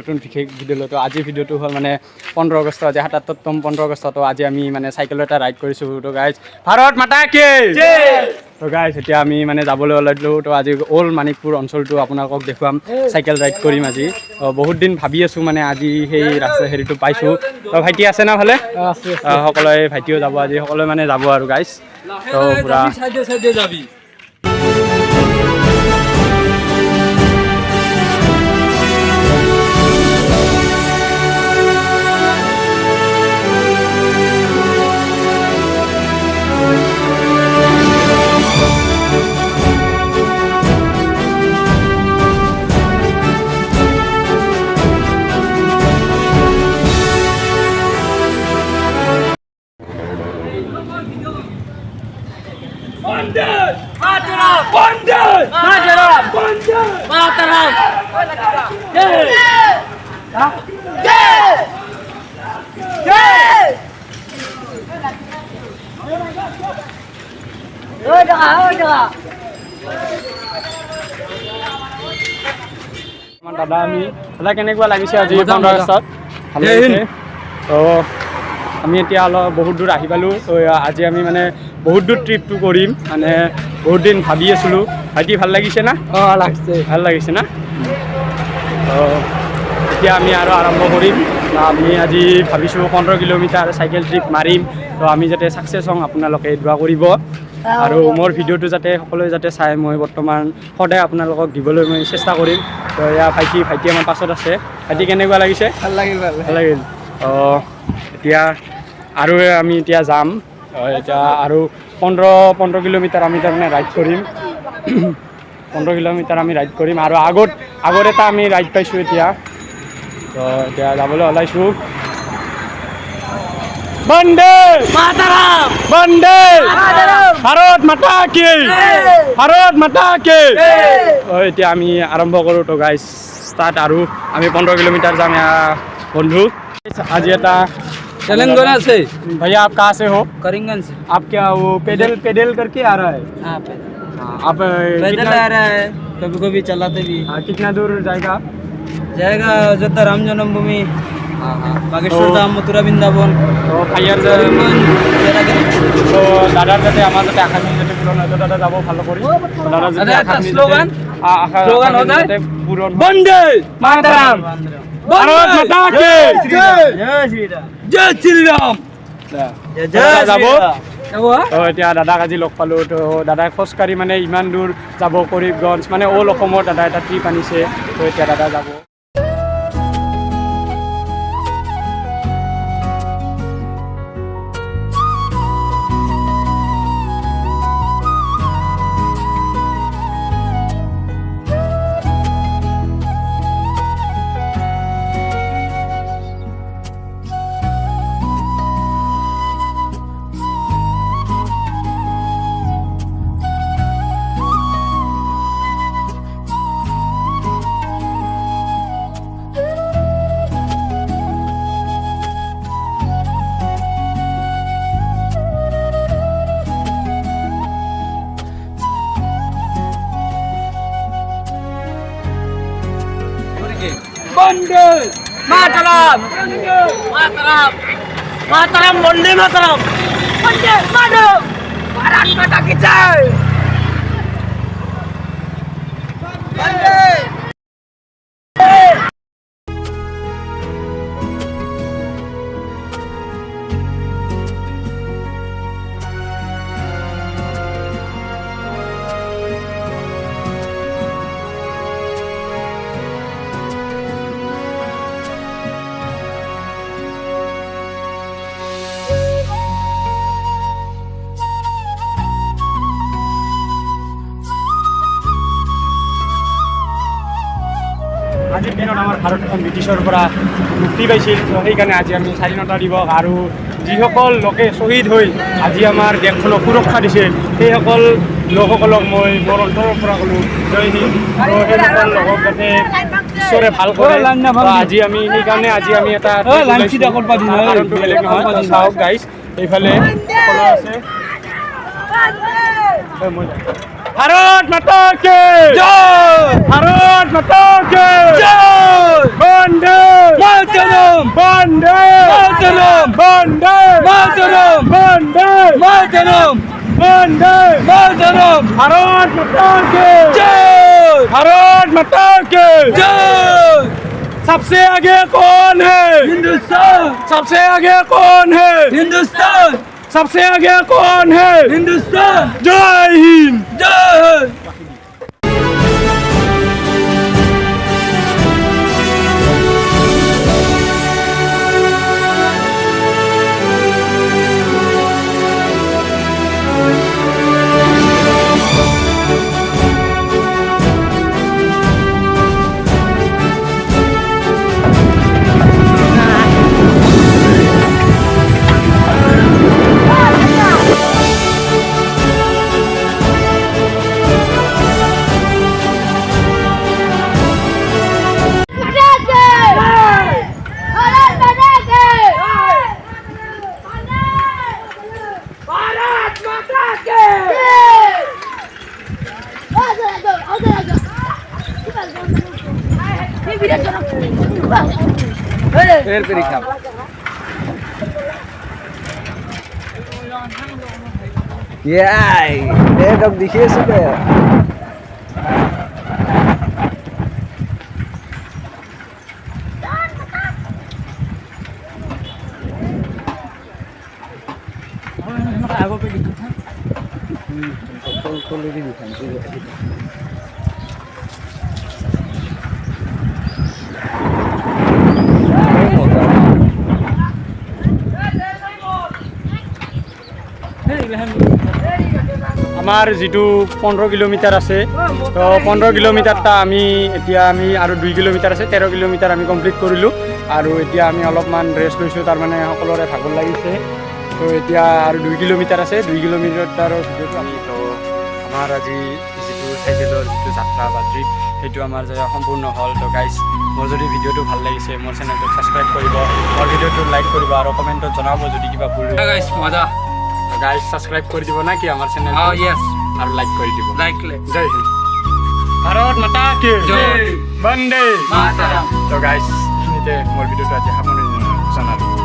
নতুন বিশেষ ভিডিঅ' লৈ। তো আজিৰ ভিডিঅ'টো হ'ল মানে 15 আগষ্ট, আজি 77তম 15 আগষ্ট। তো আজি আমি মানে চাইকেলত এটা ৰাইড কৰিছোঁ। তো গাইজ ভাৰত মাতা কি তো গাইজ এতিয়া আমি মানে যাবলৈ ওলাইছিলোঁ। তো আজি অল মানিকপুৰ অঞ্চলটো আপোনালোকক দেখুৱাম, চাইকেল ৰাইড কৰিম আজি। বহুত দিন ভাবি আছোঁ মানে আজি সেই ৰাস্তা হেৰিটো পাইছোঁ। তো ভাইটি আছে না ভালে? সকলোৱে ভাইটিও যাব আজি, সকলোৱে মানে যাব আৰু গাইজ। তো পুৰা যাবি দাদা আমি দাদা কেনেকুৱা লাগিছে আজি 15 আগষ্টত? ভালে লাগিছে। তো আমি এতিয়া অলপ বহুত দূৰ আহি পালোঁ। তো আজি আমি মানে বহুত দূৰ ট্ৰিপটো কৰিম, মানে বহুত দিন ভাবি আছিলোঁ। ভাইটি ভাল লাগিছে না? লাগছে ভাল লাগিছে না? তো এতিয়া আমি আৰু আৰম্ভ কৰিম। আমি আজি ভাবিছোঁ 15 কিলোমিটাৰ চাইকেল ট্ৰিপ মাৰিম। তো আমি যাতে ছাকচেছ হওঁ, আপোনালোকে দোৱা কৰিব। আৰু মোৰ ভিডিঅ'টো যাতে সকলোৱে যাতে চাই, মই বৰ্তমান সদায় আপোনালোকক দিবলৈ মই চেষ্টা কৰিম। তো এয়া ভাইটি আমাৰ পাছত আছে। ভাইটি কেনেকুৱা লাগিছে? ভাল লাগিল ভাল লাগিল। এতিয়া আৰু আমি এতিয়া যাম। এতিয়া আৰু 15 কিলোমিটাৰ আমি তাৰমানে ৰাইড কৰিম। 15 কিলোমিটাৰ আমি ৰাইড কৰিম আৰু আগত এটা আমি ৰাইড পাইছোঁ এতিয়া। তো এতিয়া যাবলৈ ওলাইছোঁ। বন্দে মাতাৰাম বন্দে ভাৰত মাতা কি ভাৰত মাতা কি। এতিয়া আমি আৰম্ভ কৰোঁ। তো গাইজ ষ্টাৰ্ট। আৰু আমি 15 কিলোমিটাৰ যাম বন্ধু। আজি এটা तेलंगाना से भैया आप कहाँ से हो? करीमगंज से आप क्या वो पेडल करके आ रहा है? हाँ आप पैदल आ रहा है, कभी कभी चलाते भी। कितना दूर जाएगा? जाएगा अयोध्या राम जन्मभूमि, बागेश्वर धाम, मथुरा वृंदावन, তো ভাইয়াৰ करीमगंज, তো দাদাৰ যাতে আমাৰ যাতে আশাখিনি যাতে পূৰণ হয়, তো দাদা যাব ভাল কৰি। দাদাৰ যাতে আশাখিনি স্লোগান আশাখিনি होता है যাতে পূৰণ হয়। वंदे मातरम, ভাৰত মাতা কি जय श्री राम, जय श्री राम, দাদা যাব। क्या हुआ? তো এতিয়া দাদাক আজি লগ পালোঁ। তো দাদাই খোজকাঢ়ি মানে ইমান দূৰ যাব, কৰিমগঞ্জ মানে অল অসমৰ দাদা এটা ট্ৰিপ আনিছে। তো এতিয়া দাদা যাব। वंदे मातरम, मातरम, मातरम, वंदे मातरम, वंदे मातरम, भारत माता की जय। वंदे আজিৰ দিনত আমাৰ ভাৰতখন ব্ৰিটিছৰ পৰা মুক্তি পাইছিল। তো সেইকাৰণে আজি আমি স্বাধীনতা দিৱস আৰু যিসকল লোকে শ্বহীদ হৈ আজি আমাৰ দেশখনক সুৰক্ষা দিছে, সেইসকল লোকসকলক মই মোৰ অন্তৰৰ পৰা ক'লোঁ জয় হিন্দ। আৰু সেইসকল লোকক যাতে ঈশ্বৰে ভাল কৰে। আজি আমি সেইকাৰণে আজি আমি এটা কাৰণটো বেলেগ নহয়। চাওক গাইজ, এইফালে সকলো আছে। ভারত মাতা কে জয় ভারত মাতা কে জয় বন্দে মাতরম বন্দে মাতরম বন্দে মাতরম বন্দে মাতরম বন্দে মাতরম भारत माता के जय भारत माता के जय सबसे आगे कौन है हिंदुस्तान सबसे आगे कौन है हिंदुस्तान सबसे आगे कौन है हिंदुस्तान जय हिंद जय फिर परीक्षा ये कब दिखिए सुबह আমাৰ যিটো 15 কিলোমিটাৰ আছে তো 15 কিলোমিটাৰটা আমি এতিয়া আৰু 2 কিলোমিটাৰ আছে 13 কিলোমিটাৰ আমি কমপ্লিট কৰিলোঁ আৰু এতিয়া আমি অলপমান ৰেষ্ট লৈছোঁ তাৰমানে সকলোৰে ভাগৰ লাগিছে তো এতিয়া আৰু 2 কিলোমিটাৰ আছে 2 কিলোমিটাৰৰ ভিডিঅ'টো আমি তো আমাৰ আজি যিটো চাইকেলৰ যিটো যাত্ৰা বা ট্ৰিপ সেইটো আমাৰ যে সম্পূৰ্ণ হ'ল তো গাইজ মোৰ যদি ভিডিঅ'টো ভাল লাগিছে মোৰ চেনেলটো ছাবস্ক্ৰাইব কৰিব মোৰ ভিডিঅ'টো লাইক কৰিব আৰু কমেণ্টত জনাব যদি কিবা ভুল गाइस मजा গাইজ ছাবস্ক্ৰাইব কৰি দিব না কি আমাৰ চেনেল हां यस और लाइक कर দিব लाइक ले जय हिंद भारत माता की जय वंदे मातरम तो गाइस इनिते मोर भिडिओ आज सामने जनालो